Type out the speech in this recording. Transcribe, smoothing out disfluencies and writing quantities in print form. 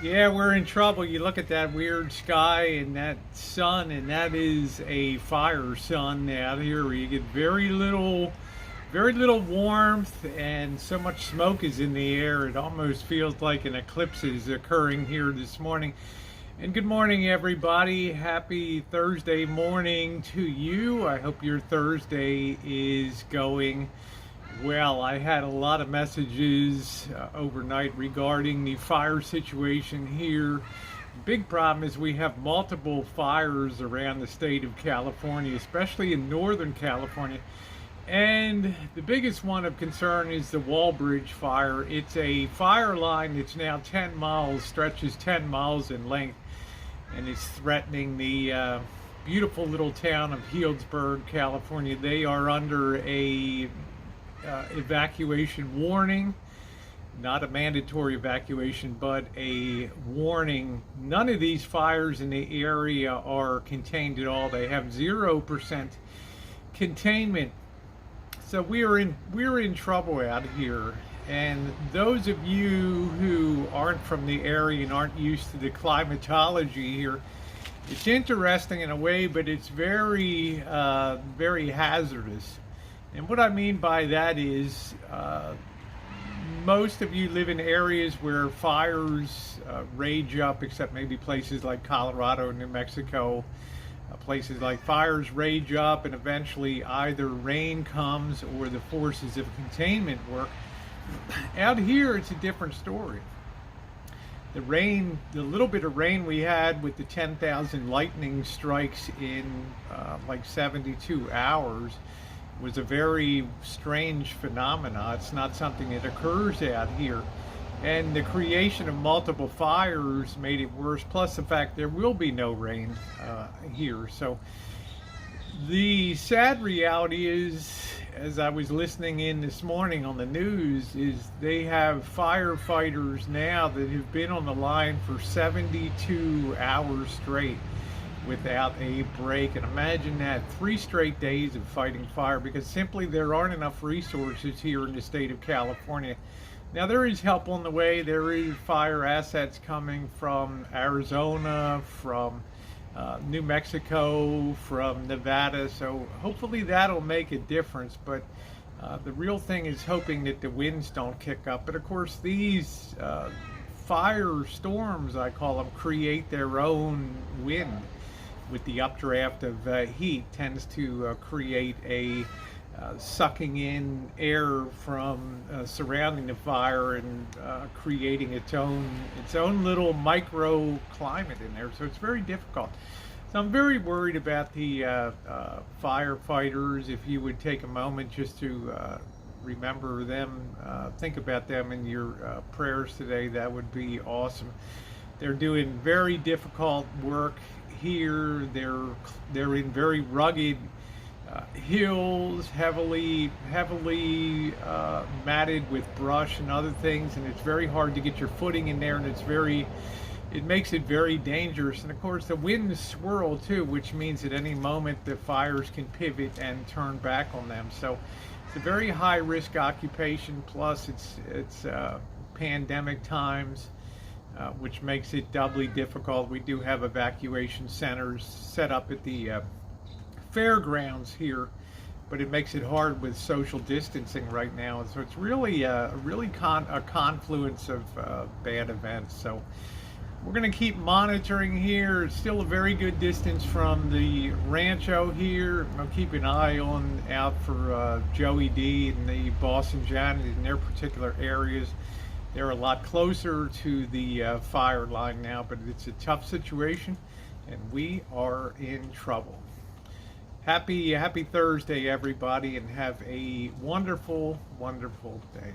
Yeah, we're in trouble. You look at that weird sky and that sun, and that is a fire sun out here where you get very little warmth, and so much smoke is in the air. It almost feels like an eclipse is occurring here this morning. And good morning, everybody. Happy Thursday morning to you. I hope your Thursday is going well. I had a lot of messages overnight regarding the fire situation here. Big problem is we have multiple fires around the state of California, especially in Northern California. And the biggest one of concern is the Walbridge Fire. It's a fire line that's now 10 miles, stretches 10 miles in length, and it's threatening the beautiful little town of Healdsburg, California. They are under a evacuation warning, not a mandatory evacuation, but a warning. None of these fires in the area are contained at all. They have 0% containment. So we're in trouble out here. And those of you who aren't from the area and aren't used to the climatology here, it's interesting in a way, but it's very hazardous. And what I mean by that is most of you live in areas where fires rage up, except maybe places like Colorado and New Mexico. Places like fires rage up, and eventually either rain comes or the forces of containment work. Out here, it's a different story. The rain, the little bit of rain we had with the 10,000 lightning strikes in like 72 hours was a very strange phenomena. It's not something that occurs out here. And the creation of multiple fires made it worse, plus the fact there will be no rain here. So the sad reality is, as I was listening in this morning on the news, is they have firefighters now that have been on the line for 72 hours straight without a break. And imagine that, 3 straight days of fighting fire, because simply there aren't enough resources here in the state of California. Now, there is help on the way. There is fire assets coming from Arizona, from New Mexico, from Nevada, so hopefully that'll make a difference. But the real thing is hoping that the winds don't kick up. But of course, these fire storms, I call them, create their own wind. With the updraft of heat, tends to create a sucking in air from surrounding the fire and creating its own little microclimate in there. So it's very difficult. So I'm very worried about the firefighters. If you would take a moment just to remember them, think about them in your prayers today, that would be awesome. They're doing very difficult work here. They're in very rugged hills, heavily matted with brush and other things, and it's very hard to get your footing in there, and it makes it very dangerous. And of course the winds swirl too, which means at any moment the fires can pivot and turn back on them. So it's a very high risk occupation, plus it's pandemic times, which makes it doubly difficult. We do have evacuation centers set up at the fairgrounds here, but it makes it hard with social distancing right now. So it's really a confluence of bad events. So we're going to keep monitoring here. It's still a very good distance from the Rancho here. I'll keep an eye out for Joey D and the Boston Janet in their particular areas. They're a lot closer to the fire line now, but it's a tough situation, and we are in trouble. Happy Thursday, everybody, and have a wonderful, wonderful day.